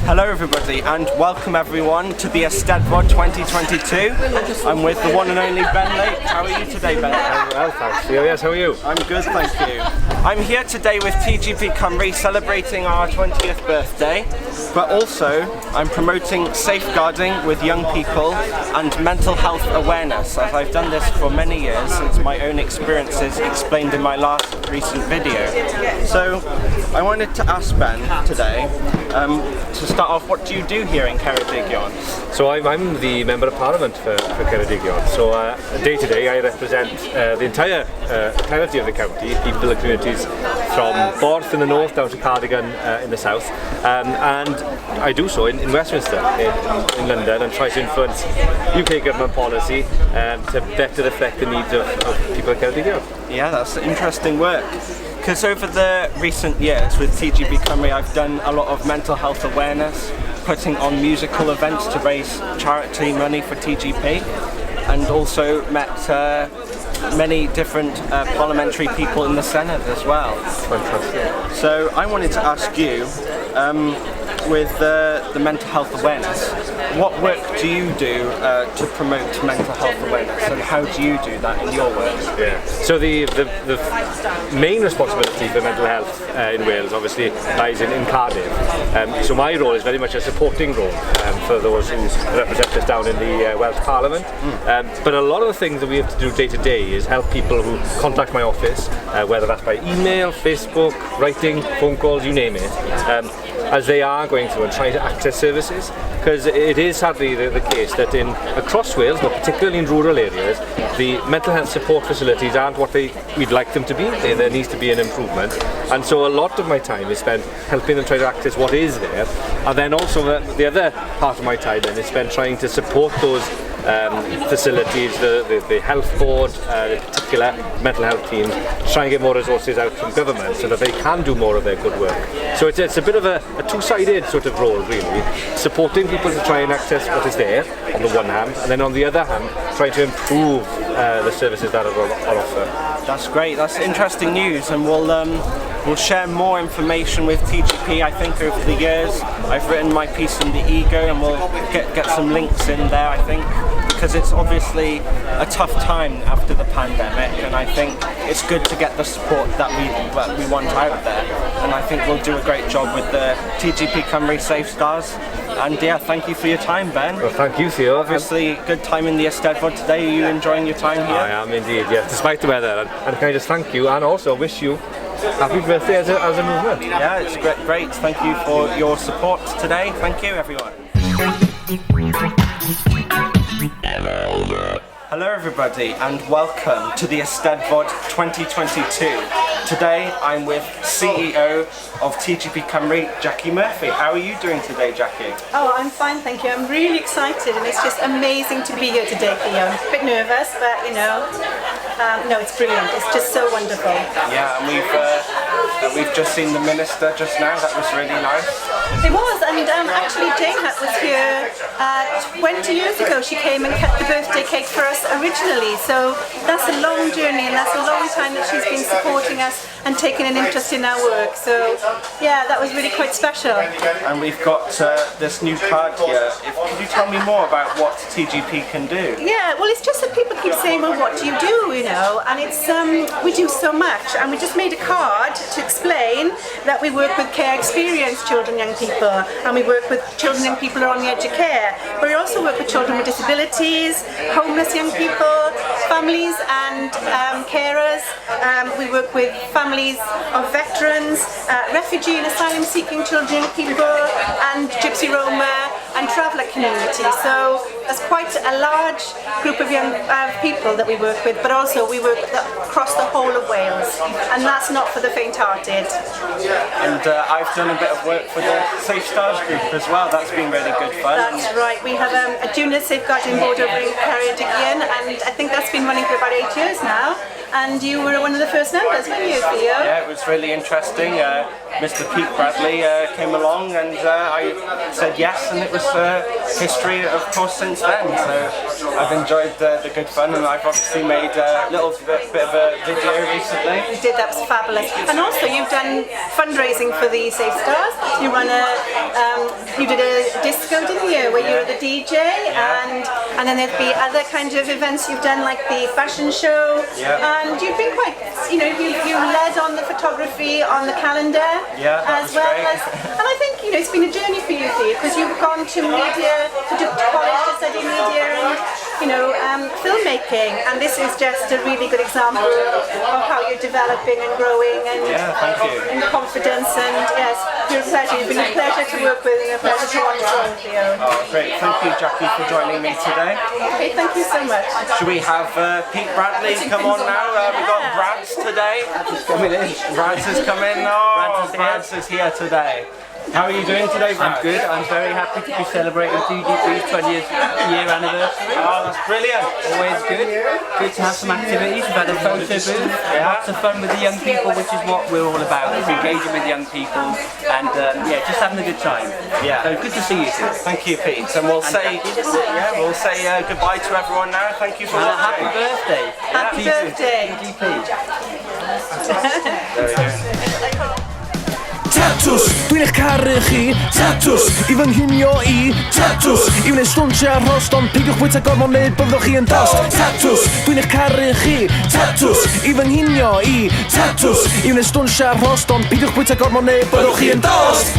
Hello everybody and welcome everyone to the Estedfod 2022. I'm with the one and only Ben Lake. How are you today, Ben? Well, thanks. Yes, how are you? I'm good, thank you. I'm here today with TGP Cymru celebrating our 20th birthday, but also I'm promoting safeguarding with young people and mental health awareness, as I've done this for many years since my own experiences explained in my last recent video. So I wanted to ask Ben today, to start off, what do you do here in Ceredigion? So I'm the Member of Parliament for Ceredigion. So day to day I represent the entirety of the county, people and communities from Borth in the north down to Cardigan in the south, and I do so in Westminster in London, and try to influence UK government policy to better reflect the needs of people in Ceredigion. Yeah, that's interesting work. Because over the recent years with TGP Cymru, I've done a lot of mental health awareness, putting on musical events to raise charity money for TGP, and also met many different parliamentary people in the Senate as well. Fantastic. So I wanted to ask you, with the mental health awareness, what work do you do to promote mental health awareness, and how do you do that in your work? Yeah. So the main responsibility for mental health in Wales obviously lies in Cardiff. So my role is very much a supporting role for those who represent us down in the Welsh Parliament. But a lot of the things that we have to do day to day is help people who contact my office, whether that's by email, Facebook, writing, phone calls, you name it, as they are going through and trying to access services, because it is sadly the case that across Wales, but particularly in rural areas, the mental health support facilities aren't what we'd like them to be. There needs to be an improvement, and so a lot of my time is spent helping them try to access what is there, and then also the other part of my time then is spent trying to support those facilities, the health board, the particular mental health teams, try and get more resources out from government so that they can do more of their good work. So it's a bit of a two-sided sort of role, really, supporting people to try and access what is there on the one hand, and then on the other hand trying to improve the services that are on offer. That's great, that's interesting news, and we'll share more information with TGP. I think over the years I've written my piece in the Ego, and we'll get some links in there, I think, because it's obviously a tough time after the pandemic, and I think it's good to get the support that we want out there, and I think we'll do a great job with the TGP Cymru Safe Stars. And yeah, thank you for your time, Ben. Well, thank you, Theo. Obviously, good time in the Eisteddfod today. Are you enjoying your time here? I am indeed, yes, despite the weather, and can I just thank you and also wish you happy birthday as a movement. Yeah, it's great. Thank you for your support today. Thank you, everyone. Hello everybody and welcome to the Estedfod 2022. Today I'm with CEO of TGP Cymru, Jackie Murphy. How are you doing today, Jackie? Oh, I'm fine, thank you. I'm really excited, and it's just amazing to be here today, Theo. I'm a bit nervous, but no, it's brilliant. It's just so wonderful. Yeah, and we've just seen the minister just now. That was really nice. It was, and actually Jane was here 20 years ago. She came and cut the birthday cake for us originally, so that's a long journey, and that's a long time that she's been supporting us and taking an interest in our work. So yeah, that was really quite special. And we've got this new card here. Could you tell me more about what TGP can do? Yeah, well, it's just that people keep saying, well, what do you do, and it's we do so much, and we just made a card to explain that we work with care experienced children, young people, and we work with children and people who are on the edge of care, but we also work with children with disabilities, homeless young people, families and carers. We work with families of veterans, refugee and asylum seeking children, people, and Gypsy Roma and traveller community. So there's quite a large group of young people that we work with, but also we work across the whole of Wales, and that's not for the faint-hearted. And I've done a bit of work for the Safe Stars group as well. That's been really good fun. That's right. We have a junior safeguarding board over in Ceredigion, and I think that's been running for about 8 years now. and you were one of the first members, weren't you, Theo? Yeah, it was really interesting. Mr. Pete Bradley came along and I said yes, and it was history, of course, since then. So I've enjoyed the good fun, and I've obviously made a little bit of a video recently. You did, that was fabulous. And also you've done fundraising for the Safe Stars. You run you did a disco, didn't you, where you were the DJ, and then there'd be other kind of events you've done, like the fashion show, and you've been quite, you led on the photography on the calendar, as well as, and I think, it's been a journey for you, Theo, because you've gone to media, to college to study media and, filmmaking, and this is just a really good example of how you're developing and growing and thank you. in confidence, and yes, you're a pleasure. You've been a pleasure to work with and a pleasure to watch on, Theo. Oh, great. Thank you, Jackie, for joining me today. Okay, thank you so much. Should we have Pete Bradley come on now? We've got Brads today. Brads has come in. Oh, Brads is here today. How are you doing today, Brad? I'm good. I'm very happy to be celebrating TGP's 20th year anniversary. Oh, that's brilliant. Always good. Good to have some activities. We've had a photo booth. Lots of fun with the young people, which is what we're all about. Is engaging with young people and just having a good time. Yeah. So good to see you too. Thank you, Pete. And we'll say goodbye to everyone now. Thank you for And a watching. happy birthday. Happy birthday. TGP. There we go. Tatws, dwi'n eich caru chi Tatws, i fy nghynio i Tatws, i wneud stwntio arhost ond peidiwch bwyta gormod neu byddwch chi yn dost Tatws, dwi'n eich caru chi Tatws, i fy nghynio i Tatws, i wneud stwntio arhost ond peidiwch bwyta gormod neu byddwch chi yn dost